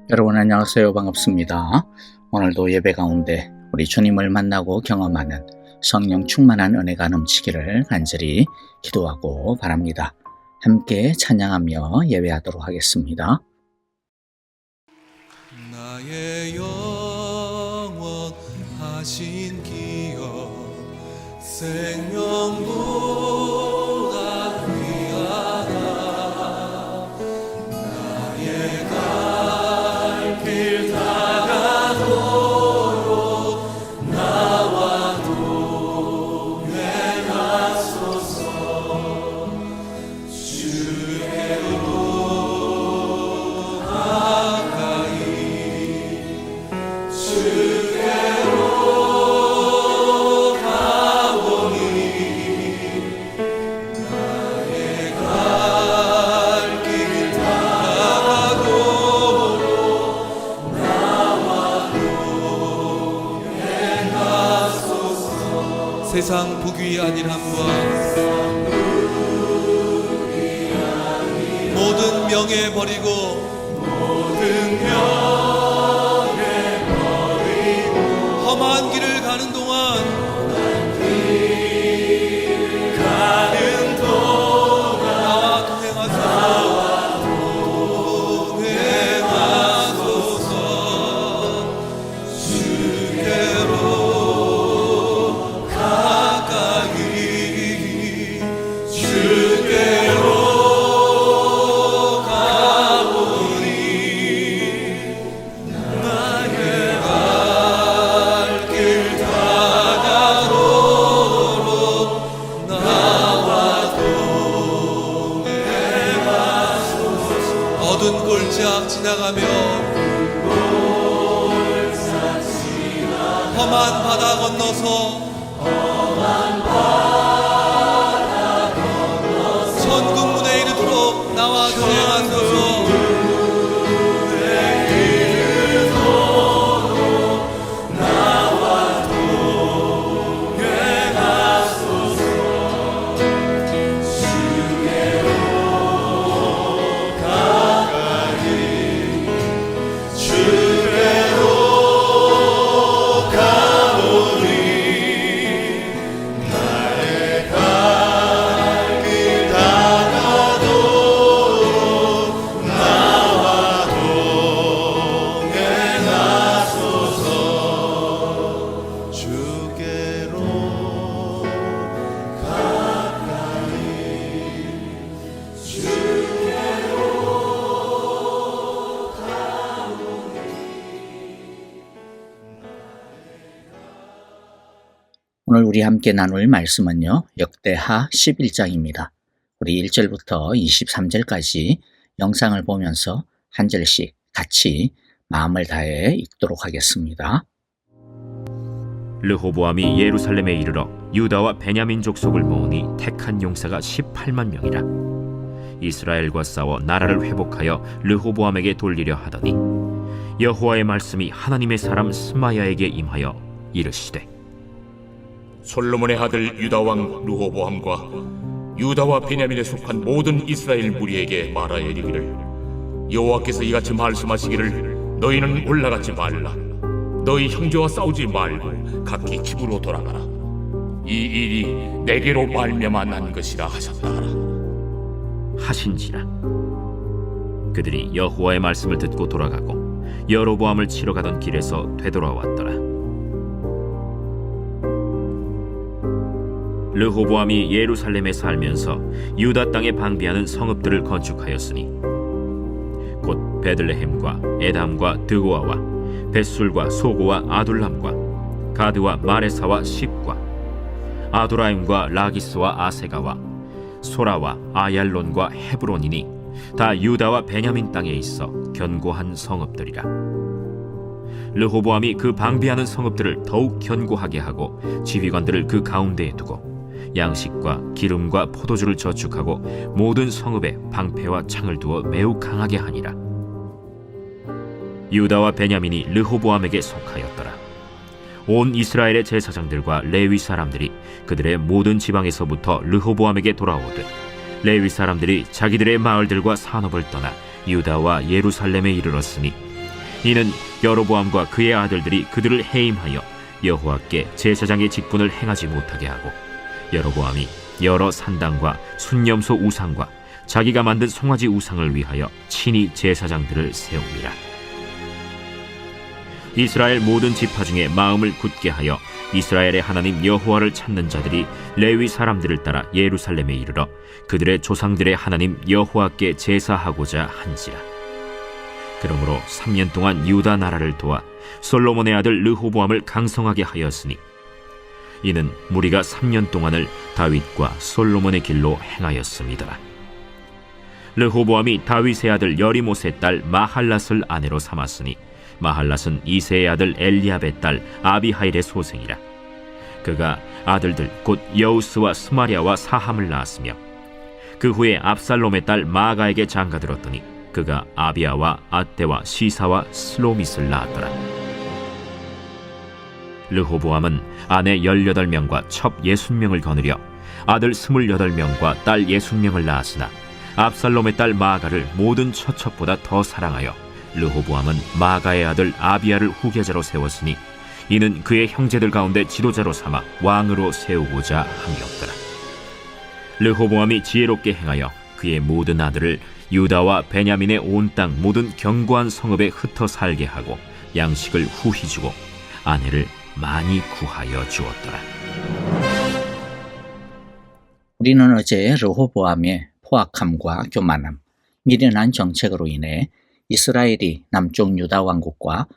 여러분 안녕하세요. 반갑습니다. 오늘도 예배 가운데 우리 주님을 만나고 경험하는 성령 충만한 은혜가 넘치기를 간절히 기도하고 바랍니다. 함께 찬양하며 예배하도록 하겠습니다. 나의 영원 하신 기억 생명보다 귀하다. 나의 갈 길 다가도록 나와 동행하소서. 주께로 가까이 주께로 가오니 나의 갈 길 다가도록 나와 동행하소서. 세상 부귀 아니함과 모든 명예 버리고 험한 길을 가는 동안 나와 동행하소서. 주께로 가까이 주께로 가오니 나의 갈 길 다가도록 나와 동행하소서. 어두운 골짜 지나가며 험한 바다 건너서 천국 문에 이르도록 나와 동행하소서. 오늘 우리 함께 나눌 말씀은요, 역대하 11장입니다. 우리 1절부터 23절까지 영상을 보면서 한 절씩 같이 마음을 다해 읽도록 하겠습니다. 르호보암이 예루살렘에 이르러 유다와 베냐민 족속을 모으니 택한 용사가 18만 명이라. 이스라엘과 싸워 나라를 회복하여 르호보암에게 돌리려 하더니 여호와의 말씀이 하나님의 사람 스마야에게 임하여 이르시되, 솔로몬의 아들 유다 왕 르호보암과 유다와 베냐민에 속한 모든 이스라엘 무리에게 말하여 이르기를, 여호와께서 이같이 말씀하시기를, 너희는 올라가지 말라. 너희 형제와 싸우지 말고 각기 집으로 돌아가라. 이 일이 내게로 말미암아 난 것이라 하셨다 하라. 하신지라. 그들이 여호와의 말씀을 듣고 돌아가고 여로보암을 치러 가던 길에서 되돌아왔더라. 르호보암이 예루살렘에 살면서 유다 땅에 방비하는 성읍들을 건축하였으니 곧 베들레헴과 에담과 드고아와 벳술과 소고와 아둘람과 가드와 마레사와 십과 아도라임과 라기스와 아세가와 소라와 아얄론과 헤브론이니 다 유다와 베냐민 땅에 있어 견고한 성읍들이라. 르호보암이 그 방비하는 성읍들을 더욱 견고하게 하고 지휘관들을 그 가운데에 두고 양식과 기름과 포도주를 저축하고 모든 성읍에 방패와 창을 두어 매우 강하게 하니라. 유다와 베냐민이 르호보암에게 속하였더라. 온 이스라엘의 제사장들과 레위 사람들이 그들의 모든 지방에서부터 르호보암에게 돌아오듯 레위 사람들이 자기들의 마을들과 산업을 떠나 유다와 예루살렘에 이르렀으니 이는 여로보암과 그의 아들들이 그들을 해임하여 여호와께 제사장의 직분을 행하지 못하게 하고 여로보암이 여러 산당과 순념소 우상과 자기가 만든 송아지 우상을 위하여 친히 제사장들을 세웁니다. 이스라엘 모든 지파 중에 마음을 굳게 하여 이스라엘의 하나님 여호와를 찾는 자들이 레위 사람들을 따라 예루살렘에 이르러 그들의 조상들의 하나님 여호와께 제사하고자 한지라. 그러므로 3년 동안 유다 나라를 도와 솔로몬의 아들 르호보암을 강성하게 하였으니 이는 무리가 3년 동안을 다윗과 솔로몬의 길로 행하였습니다. 르호보암이 다윗의 아들 여리못의 딸 마할랏을 아내로 삼았으니 마할랏은 이새의 아들 엘리압의 딸 아비하일의 소생이라. 그가 아들들 곧 여우스와 스마리아와 사함을 낳았으며 그 후에 압살롬의 딸 마아가에게 장가들었더니 그가 아비아와 아떼와 시사와 슬로밋을 낳았더라. 르호보암은 아내 18명과 첩 60명을 거느려 아들 28명과 딸 60명을 낳았으나 압살롬의 딸 마아가를 모든 처첩보다 더 사랑하여 르호보암은 마아가의 아들 아비아를 후계자로 세웠으니 이는 그의 형제들 가운데 지도자로 삼아 왕으로 세우고자 함이었더라. 르호보암이 지혜롭게 행하여 그의 모든 아들을 유다와 베냐민의 온 땅 모든 견고한 성읍에 흩어 살게 하고 양식을 후히 주고 아내를 많이 구하여 주었더라. 우리는 어제 르호보암의 포악함과 교만함, 미련한 정책으로 인해 이스라엘이 남쪽 유다 왕국과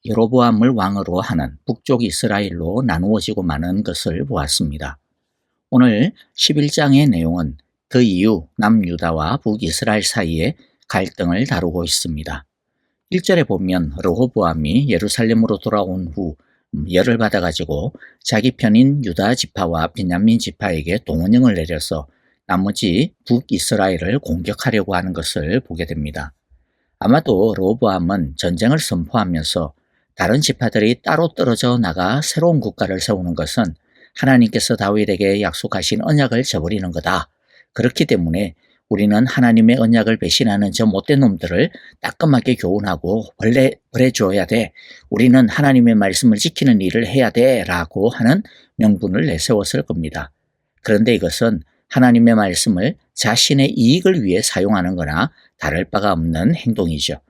여로보암을 왕으로 하는 북쪽 이스라엘로 나누어지고 마는 것을 보았습니다. 오늘 11장의 내용은 그 이후 남유다와 북이스라엘 사이의 갈등을 다루고 있습니다. 1절에 보면 르호보암이 예루살렘으로 돌아온 후 열을 받아가지고 자기 편인 유다 지파와 베냐민 지파에게 동원령을 내려서 나머지 북이스라엘을 공격하려고 하는 것을 보게 됩니다. 아마도 르호보암은 전쟁을 선포하면서 다른 지파들이 따로 떨어져 나가 새로운 국가를 세우는 것은 하나님께서 다윗에게 약속하신 언약을 저버리는 거다. 그렇기 때문에 우리는 하나님의 언약을 배신하는 저 못된 놈들을 따끔하게 교훈하고 벌해줘야 돼. 우리는 하나님의 말씀을 지키는 일을 해야 돼. 라고 하는 명분을 내세웠을 겁니다. 그런데 이것은 하나님의 말씀을 자신의 이익을 위해 사용하는 거나 다를 바가 없는 행동이죠.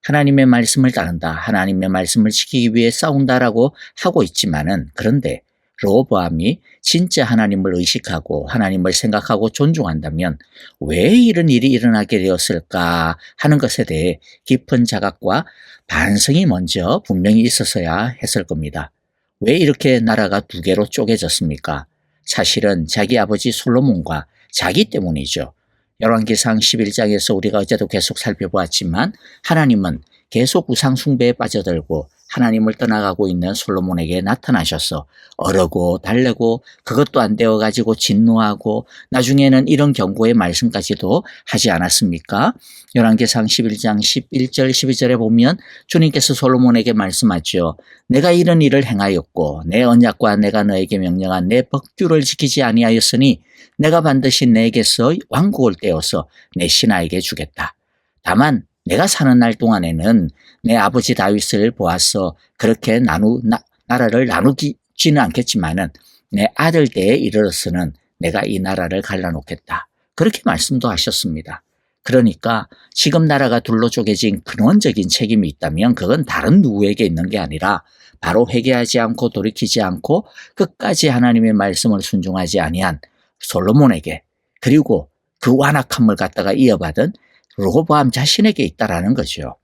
하나님의 말씀을 따른다, 하나님의 말씀을 지키기 위해 싸운다라고 하고 있지만은 그런데 르호보암이 진짜 하나님을 의식하고 하나님을 생각하고 존중한다면 왜 이런 일이 일어나게 되었을까 하는 것에 대해 깊은 자각과 반성이 먼저 분명히 있었어야 했을 겁니다. 왜 이렇게 나라가 두 개로 쪼개졌습니까? 사실은 자기 아버지 솔로몬과 자기 때문이죠. 열왕기상 11장에서 우리가 어제도 계속 살펴보았지만 하나님은 계속 우상 숭배에 빠져들고 하나님을 떠나가고 있는 솔로몬에게 나타나셔서 어르고 달래고 그것도 안 되어가지고 진노하고 나중에는 이런 경고의 말씀까지도 하지 않았습니까? 열왕기상 11장 11절 12절에 보면 주님께서 솔로몬에게 말씀하죠. 내가 이런 일을 행하였고 내 언약과 내가 너에게 명령한 내 법규를 지키지 아니하였으니 내가 반드시 내게서 왕국을 떼어서 내 신하에게 주겠다. 다만 내가 사는 날 동안에는 내 아버지 다윗을 보아서 그렇게 나라를 나누지는 않겠지만은 내 아들 때에 이르러서는 내가 이 나라를 갈라놓겠다. 그렇게 말씀도 하셨습니다. 그러니까 지금 나라가 둘로 쪼개진 근원적인 책임이 있다면 그건 다른 누구에게 있는 게 아니라 바로 회개하지 않고 돌이키지 않고 끝까지 하나님의 말씀을 순종하지 아니한 솔로몬에게 그리고 그 완악함을 갖다가 이어받은 르호보암 자신에게 있다라는 거죠.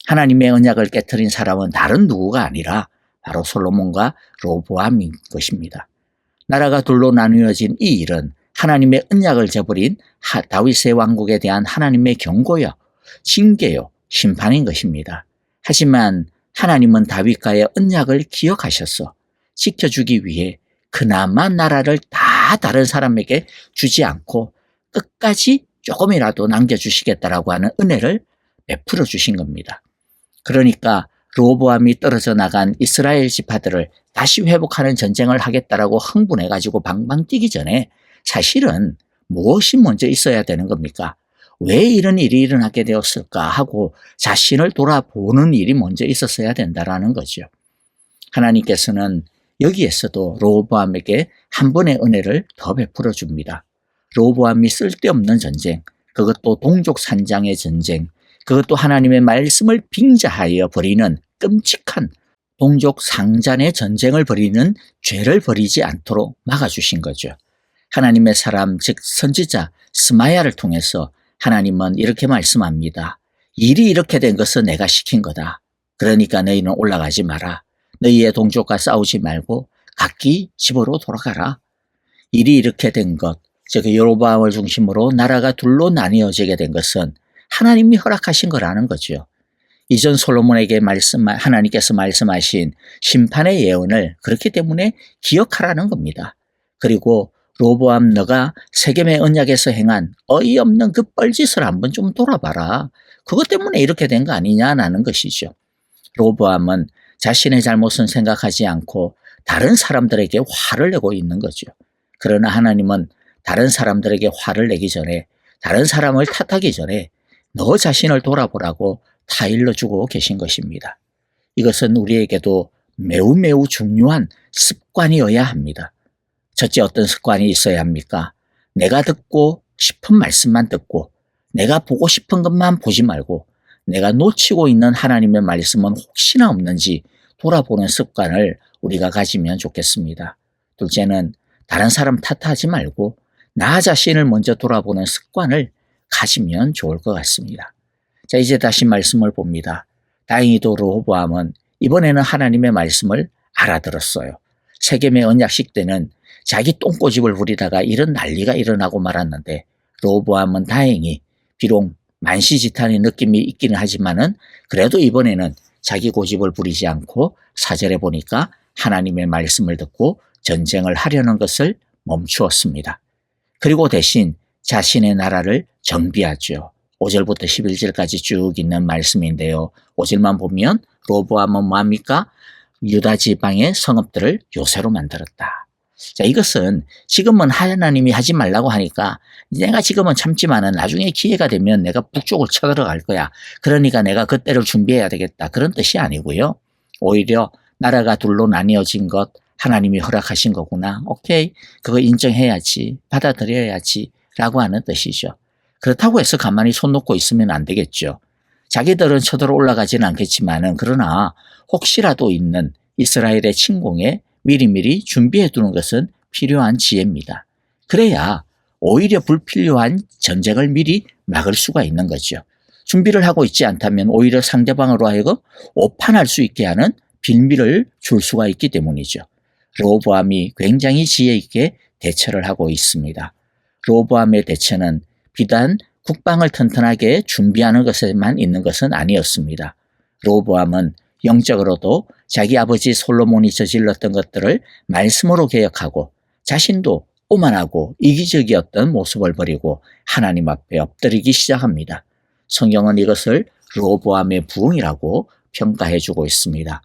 하나님의 언약을 깨트린 사람은 다른 누구가 아니라 바로 솔로몬과 르호보암인 것입니다. 나라가 둘로 나누어진 이 일은 하나님의 언약을 저버린 다윗의 왕국에 대한 하나님의 경고요, 징계요, 심판인 것입니다. 하지만 하나님은 다윗과의 언약을 기억하셔서 지켜주기 위해 그나마 나라를 다 다른 사람에게 주지 않고 끝까지 조금이라도 남겨주시겠다라고 하는 은혜를 베풀어 주신 겁니다. 그러니까 르호보암이 떨어져 나간 이스라엘 지파들을 다시 회복하는 전쟁을 하겠다라고 흥분해가지고 방방 뛰기 전에 사실은 무엇이 먼저 있어야 되는 겁니까? 왜 이런 일이 일어나게 되었을까 하고 자신을 돌아보는 일이 먼저 있었어야 된다라는 거죠. 하나님께서는 여기에서도 르호보암에게 한 번의 은혜를 더 베풀어 줍니다. 르호보암이 쓸데없는 전쟁, 그것도 동족 산장의 전쟁, 그것도 하나님의 말씀을 빙자하여 벌이는 끔찍한 동족 상잔의 전쟁을 벌이는 죄를 벌이지 않도록 막아주신 거죠. 하나님의 사람, 즉 선지자 스마야를 통해서 하나님은 이렇게 말씀합니다. 일이 이렇게 된 것은 내가 시킨 거다. 그러니까 너희는 올라가지 마라. 너희의 동족과 싸우지 말고 각기 집으로 돌아가라. 일이 이렇게 된 것, 즉 여로보암을 중심으로 나라가 둘로 나뉘어지게 된 것은 하나님이 허락하신 거라는 거죠. 이전 솔로몬에게 하나님께서 말씀하신 심판의 예언을 그렇기 때문에 기억하라는 겁니다. 그리고 르호보암 너가 세겜의 언약에서 행한 어이없는 그 뻘짓을 한번 좀 돌아봐라. 그것 때문에 이렇게 된 거 아니냐라는 것이죠. 르호보암은 자신의 잘못은 생각하지 않고 다른 사람들에게 화를 내고 있는 거죠. 그러나 하나님은 다른 사람들에게 화를 내기 전에, 다른 사람을 탓하기 전에 너 자신을 돌아보라고 타일러 주고 계신 것입니다. 이것은 우리에게도 매우 매우 중요한 습관이어야 합니다. 첫째, 어떤 습관이 있어야 합니까? 내가 듣고 싶은 말씀만 듣고 내가 보고 싶은 것만 보지 말고 내가 놓치고 있는 하나님의 말씀은 혹시나 없는지 돌아보는 습관을 우리가 가지면 좋겠습니다. 둘째는 다른 사람 탓하지 말고 나 자신을 먼저 돌아보는 습관을 가지면 좋을 것 같습니다. 자, 이제 다시 말씀을 봅니다. 다행히도 르호보암은 이번에는 하나님의 말씀을 알아들었어요. 세겜의 언약식 때는 자기 똥꼬집을 부리다가 이런 난리가 일어나고 말았는데 르호보암은 다행히 비록 만시지탄의 느낌이 있기는 하지만은 그래도 이번에는 자기 고집을 부리지 않고 4절에 보니까 하나님의 말씀을 듣고 전쟁을 하려는 것을 멈추었습니다. 그리고 대신 자신의 나라를 정비하죠. 5절부터 11절까지 쭉 있는 말씀인데요. 5절만 보면 르호보암은 뭐합니까? 유다 지방의 성읍들을 요새로 만들었다. 자, 이것은 지금은 하나님이 하지 말라고 하니까 내가 지금은 참지만은 나중에 기회가 되면 내가 북쪽을 쳐들어갈 거야. 그러니까 내가 그때를 준비해야 되겠다. 그런 뜻이 아니고요. 오히려 나라가 둘로 나뉘어진 것 하나님이 허락하신 거구나. 오케이. 그거 인정해야지. 받아들여야지. 라고 하는 뜻이죠. 그렇다고 해서 가만히 손 놓고 있으면 안 되겠죠. 자기들은 쳐들어 올라가지는 않겠지만은 그러나 혹시라도 있는 이스라엘의 침공에 미리미리 준비해 두는 것은 필요한 지혜입니다. 그래야 오히려 불필요한 전쟁을 미리 막을 수가 있는 거죠. 준비를 하고 있지 않다면 오히려 상대방으로 하여금 오판할 수 있게 하는 빌미를 줄 수가 있기 때문이죠. 르호보암이 굉장히 지혜 있게 대처를 하고 있습니다. 르호보암의 대처는 비단 국방을 튼튼하게 준비하는 것에만 있는 것은 아니었습니다. 르호보암은 영적으로도 자기 아버지 솔로몬이 저질렀던 것들을 말씀으로 개혁하고 자신도 오만하고 이기적이었던 모습을 버리고 하나님 앞에 엎드리기 시작합니다. 성경은 이것을 르호보암의 부흥이라고 평가해주고 있습니다.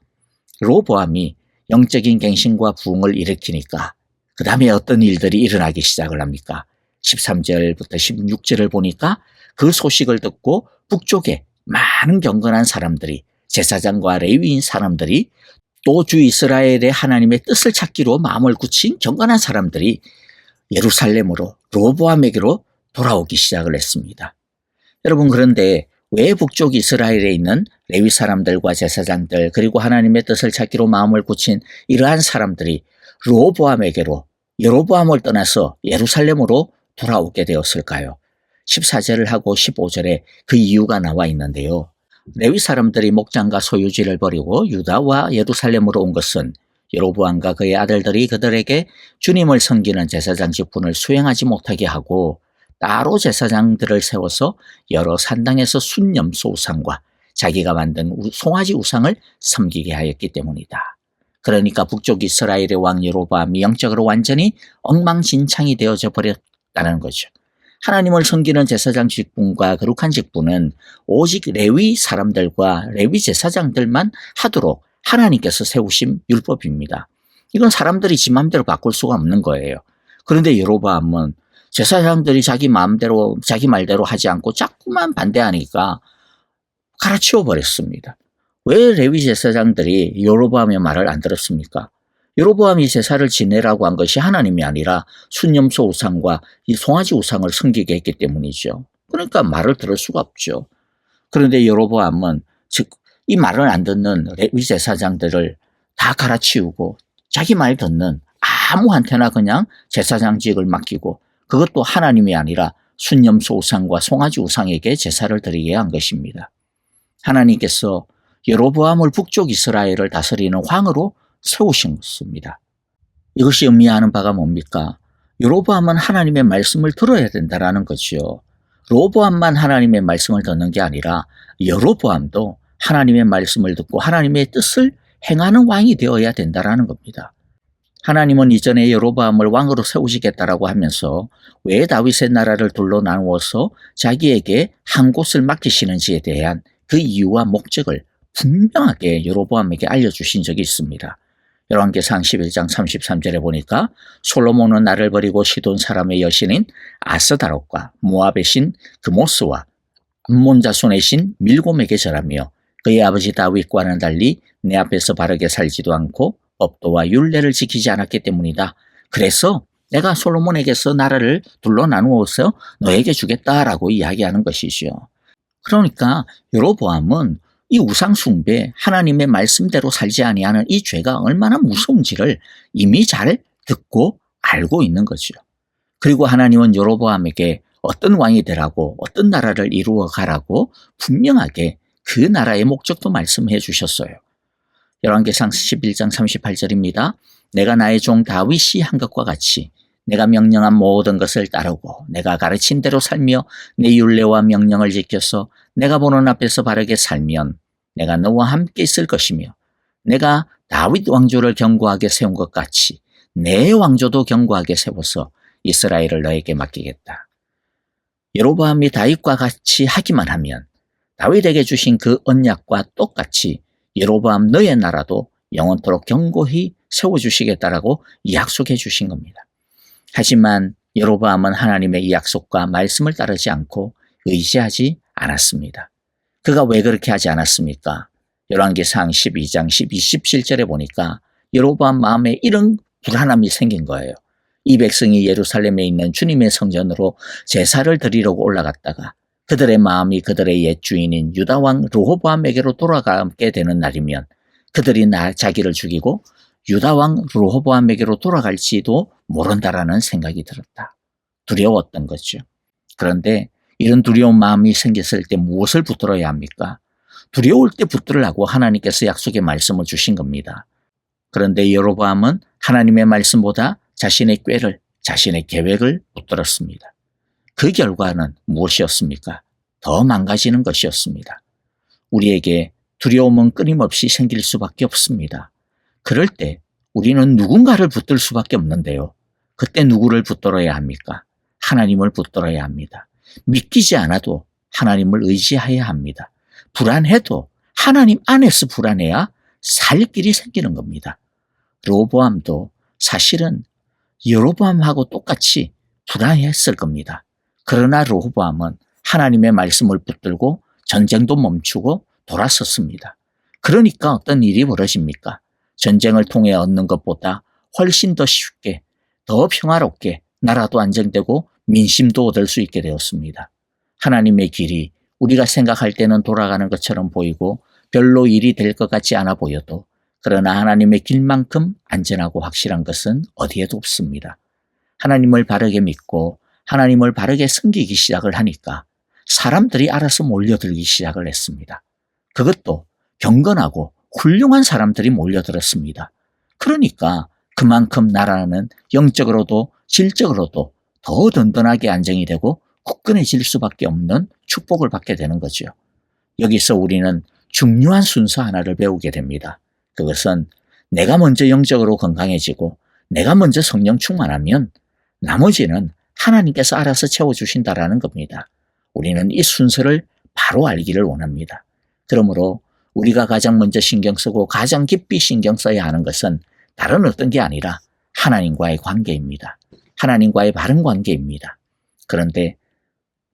르호보암이 영적인 갱신과 부흥을 일으키니까 그 다음에 어떤 일들이 일어나기 시작을 합니까? 13절부터 16절을 보니까 그 소식을 듣고 북쪽에 많은 경건한 사람들이 제사장과 레위인 사람들이 또 주 이스라엘의 하나님의 뜻을 찾기로 마음을 굳힌 경건한 사람들이 예루살렘으로 르호보암에게로 돌아오기 시작을 했습니다. 여러분, 그런데 왜 북쪽 이스라엘에 있는 레위 사람들과 제사장들 그리고 하나님의 뜻을 찾기로 마음을 굳힌 이러한 사람들이 르호보암에게로 여로보암을 떠나서 예루살렘으로 돌아오게 되었을까요? 14절을 하고 15절에 그 이유가 나와 있는데요. 레위 사람들이 목장과 소유지를 버리고 유다와 예루살렘으로 온 것은 여로보암과 그의 아들들이 그들에게 주님을 섬기는 제사장 직분을 수행하지 못하게 하고 따로 제사장들을 세워서 여러 산당에서 순념소 우상과 자기가 만든 송아지 우상을 섬기게 하였기 때문이다. 그러니까 북쪽 이스라엘의 왕 여로보암이 영적으로 완전히 엉망진창이 되어져 버렸다는 거죠. 하나님을 섬기는 제사장 직분과 거룩한 직분은 오직 레위 사람들과 레위 제사장들만 하도록 하나님께서 세우신 율법입니다. 이건 사람들이 지 맘대로 바꿀 수가 없는 거예요. 그런데 여로보암은 제사장들이 자기 마음대로, 자기 말대로 하지 않고 자꾸만 반대하니까 갈아치워 버렸습니다. 왜 레위 제사장들이 여로보암의 말을 안 들었습니까? 여로보암이 제사를 지내라고 한 것이 하나님이 아니라 순념소 우상과 이 송아지 우상을 섬기게 했기 때문이죠. 그러니까 말을 들을 수가 없죠. 그런데 여로보암은 즉 이 말을 안 듣는 레위 제사장들을 다 갈아치우고 자기 말 듣는 아무한테나 그냥 제사장직을 맡기고, 그것도 하나님이 아니라 순념소 우상과 송아지 우상에게 제사를 드리게 한 것입니다. 하나님께서 여로보암을 북쪽 이스라엘을 다스리는 왕으로 세우신 것입니다. 이것이 의미하는 바가 뭡니까? 여로보암은 하나님의 말씀을 들어야 된다라는 거죠. 로보암만 하나님의 말씀을 듣는 게 아니라 여로보암도 하나님의 말씀을 듣고 하나님의 뜻을 행하는 왕이 되어야 된다라는 겁니다. 하나님은 이전에 여로보암을 왕으로 세우시겠다라고 하면서 왜 다윗의 나라를 둘로 나누어서 자기에게 한 곳을 맡기시는지에 대한 그 이유와 목적을 분명하게 여로보암에게 알려주신 적이 있습니다. 열왕기상 11장 33절에 보니까 솔로몬은 나를 버리고 시돈 사람의 여신인 아스다롯과 모압의 신 그모스와 암몬 자손의 신 밀곰에게 절하며 그의 아버지 다윗과는 달리 내 앞에서 바르게 살지도 않고 법도와 율례를 지키지 않았기 때문이다. 그래서 내가 솔로몬에게서 나라를 둘러 나누어서 너에게 주겠다라고 이야기하는 것이죠. 그러니까 여로보암은 이 우상 숭배, 하나님의 말씀대로 살지 아니하는 이 죄가 얼마나 무서운지를 이미 잘 듣고 알고 있는 거죠. 그리고 하나님은 여로보암에게 어떤 왕이 되라고, 어떤 나라를 이루어 가라고 분명하게 그 나라의 목적도 말씀해 주셨어요. 열왕기상 11장 38절입니다. 내가 나의 종 다윗이 한 것과 같이 내가 명령한 모든 것을 따르고 내가 가르친 대로 살며 내 율례와 명령을 지켜서 내가 보는 앞에서 바르게 살면 내가 너와 함께 있을 것이며 내가 다윗 왕조를 견고하게 세운 것 같이 내 왕조도 견고하게 세워서 이스라엘을 너에게 맡기겠다. 여로보암이 다윗과 같이 하기만 하면 다윗에게 주신 그 언약과 똑같이 여로보암 너의 나라도 영원토록 견고히 세워주시겠다라고 약속해 주신 겁니다. 하지만 여로보암은 하나님의 이 약속과 말씀을 따르지 않고 의지하지 않았습니다. 그가 왜 그렇게 하지 않았습니까? 열왕기상 12장 17절에 보니까 여로보암 마음에 이런 불안함이 생긴 거예요. 이 백성이 예루살렘에 있는 주님의 성전으로 제사를 드리려고 올라갔다가 그들의 마음이 그들의 옛 주인인 유다왕 르호보암에게로 돌아가게 되는 날이면 그들이 자기를 죽이고 유다왕 르호보암에게로 돌아갈지도 모른다라는 생각이 들었다. 두려웠던 거죠. 그런데 이런 두려운 마음이 생겼을 때 무엇을 붙들어야 합니까? 두려울 때 붙들으라고 하나님께서 약속의 말씀을 주신 겁니다. 그런데 여로보암은 하나님의 말씀보다 자신의 꾀를, 자신의 계획을 붙들었습니다. 그 결과는 무엇이었습니까? 더 망가지는 것이었습니다. 우리에게 두려움은 끊임없이 생길 수밖에 없습니다. 그럴 때 우리는 누군가를 붙들 수밖에 없는데요. 그때 누구를 붙들어야 합니까? 하나님을 붙들어야 합니다. 믿기지 않아도 하나님을 의지해야 합니다. 불안해도 하나님 안에서 불안해야 살 길이 생기는 겁니다. 르호보암도 사실은 여로보암하고 똑같이 불안했을 겁니다. 그러나 르호보암은 하나님의 말씀을 붙들고 전쟁도 멈추고 돌아섰습니다. 그러니까 어떤 일이 벌어집니까? 전쟁을 통해 얻는 것보다 훨씬 더 쉽게, 더 평화롭게 나라도 안정되고 민심도 얻을 수 있게 되었습니다. 하나님의 길이 우리가 생각할 때는 돌아가는 것처럼 보이고 별로 일이 될 것 같지 않아 보여도 그러나 하나님의 길만큼 안전하고 확실한 것은 어디에도 없습니다. 하나님을 바르게 믿고 하나님을 바르게 섬기기 시작을 하니까 사람들이 알아서 몰려들기 시작을 했습니다. 그것도 경건하고 훌륭한 사람들이 몰려들었습니다. 그러니까 그만큼 나라는 영적으로도 질적으로도 더 든든하게 안정이 되고 굳건해질 수밖에 없는 축복을 받게 되는 거죠. 여기서 우리는 중요한 순서 하나를 배우게 됩니다. 그것은 내가 먼저 영적으로 건강해지고 내가 먼저 성령 충만하면 나머지는 하나님께서 알아서 채워주신다라는 겁니다. 우리는 이 순서를 바로 알기를 원합니다. 그러므로 우리가 가장 먼저 신경 쓰고 가장 깊이 신경 써야 하는 것은 다른 어떤 게 아니라 하나님과의 관계입니다. 하나님과의 바른 관계입니다. 그런데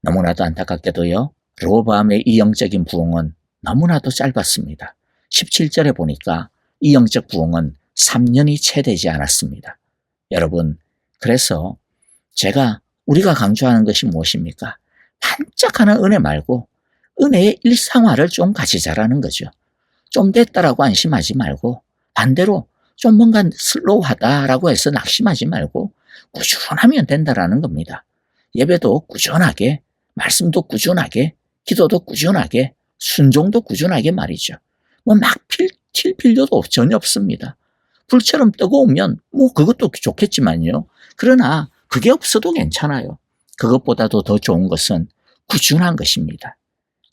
너무나도 안타깝게도요, 르호보암의 이 영적인 부흥은 너무나도 짧았습니다. 17절에 보니까 이 영적 부흥은 3년이 채 되지 않았습니다. 여러분, 그래서 우리가 강조하는 것이 무엇입니까? 반짝하는 은혜 말고 은혜의 일상화를 좀 가지자라는 거죠. 좀 됐다라고 안심하지 말고, 반대로 좀 뭔가 슬로우하다라고 해서 낙심하지 말고 꾸준하면 된다라는 겁니다. 예배도 꾸준하게, 말씀도 꾸준하게, 기도도 꾸준하게, 순종도 꾸준하게 말이죠. 막 튈 필요도 전혀 없습니다. 불처럼 뜨거우면 그것도 좋겠지만요. 그러나 그게 없어도 괜찮아요. 그것보다도 더 좋은 것은 꾸준한 것입니다.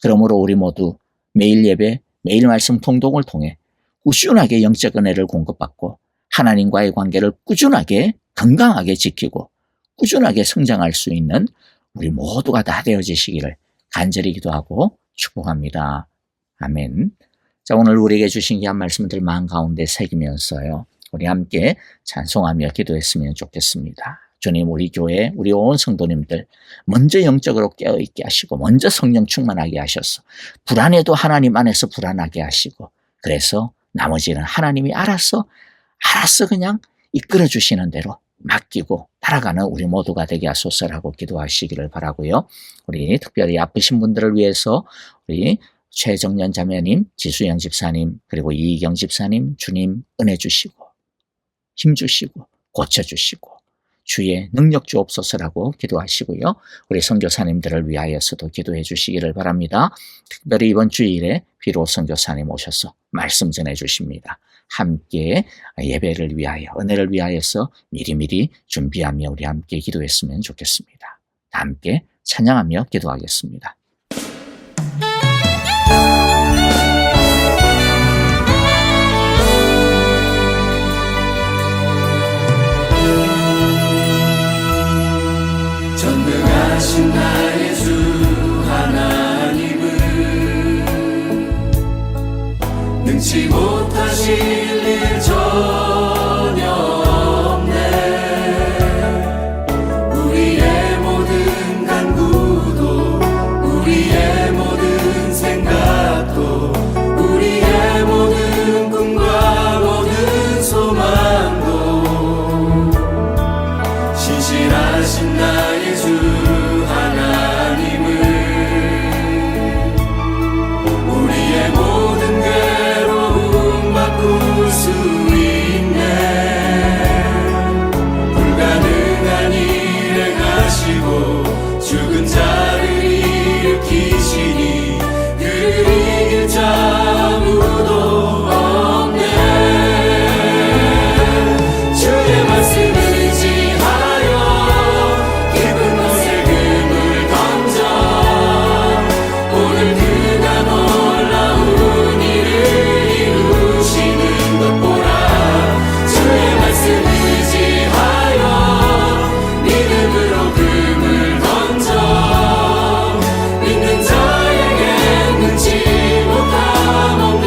그러므로 우리 모두 매일 예배, 매일 말씀 통독을 통해 꾸준하게 영적 은혜를 공급받고 하나님과의 관계를 꾸준하게 건강하게 지키고 꾸준하게 성장할 수 있는 우리 모두가 다 되어지시기를 간절히 기도하고 축복합니다. 아멘. 자, 오늘 우리에게 주신 귀한 말씀들 마음 가운데 새기면서요, 우리 함께 찬송하며 기도했으면 좋겠습니다. 주님, 우리 교회, 우리 온 성도님들 먼저 영적으로 깨어있게 하시고 먼저 성령 충만하게 하셔서 불안해도 하나님 안에서 불안하게 하시고, 그래서 나머지는 하나님이 알아서 그냥 이끌어 주시는 대로 맡기고 따라가는 우리 모두가 되게 하소서라고 기도하시기를 바라고요. 우리 특별히 아프신 분들을 위해서 우리 최정년 자매님, 지수영 집사님, 그리고 이희경 집사님, 주님 은혜 주시고 힘 주시고 고쳐주시고 주의 능력 주옵소서라고 기도하시고요. 우리 선교사님들을 위하여서도 기도해 주시기를 바랍니다. 특별히 이번 주일에 비로 선교사님 오셔서 말씀 전해 주십니다. 함께 예배를 위하여, 은혜를 위하여서 미리미리 준비하며 우리 함께 기도했으면 좋겠습니다. 함께 찬양하며 기도하겠습니다. 전능하신 나의 주 하나님은 능치 못하실 일 전혀 없네. 우리의 모든 간구도 우리의 모든 생각도 우리의 모든 꿈과 모든 소망도 신실하신 나의 주 하나님은 우리의 모든 괴로움 바꿀 수 있네. 불가능한 일 행하시고 죽은 자를 일으키시니 그를 이길 자 아무도 없네. 주의 말씀을 의지하여 깊은 곳에 금을 던져 오늘 그가 놀라운 일을 이루시는 것 보라. 주의 말씀 의지하여 믿음으로 금을 던져 믿는 자에게 능치 못함 없네.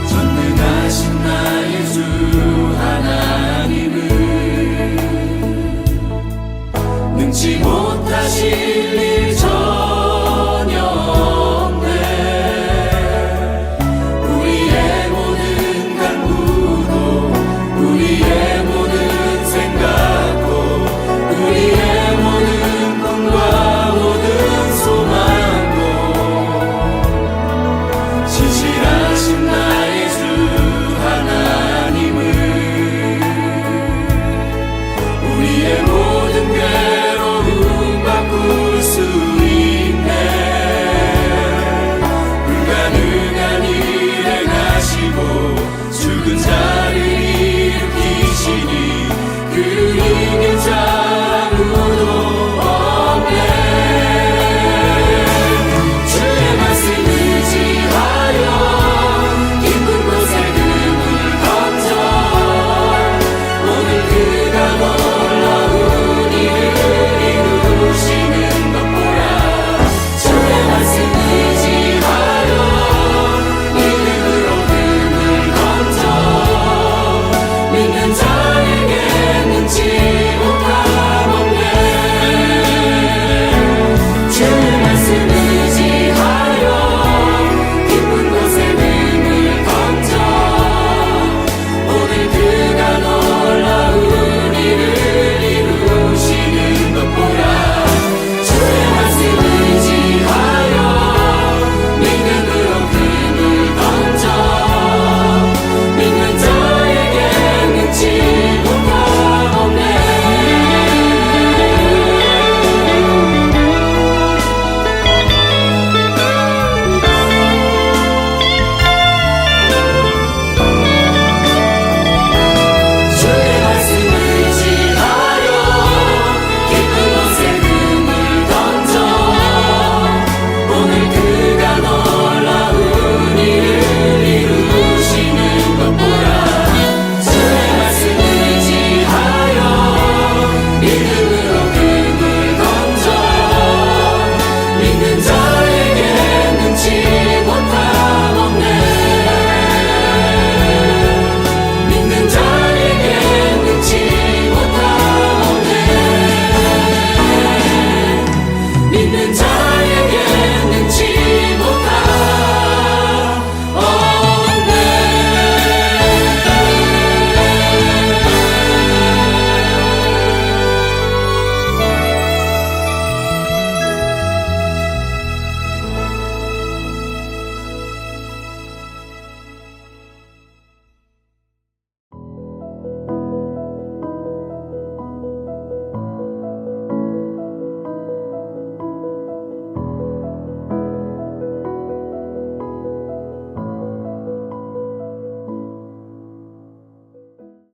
전능하신 나의 주 하나님은 능치 못하실 일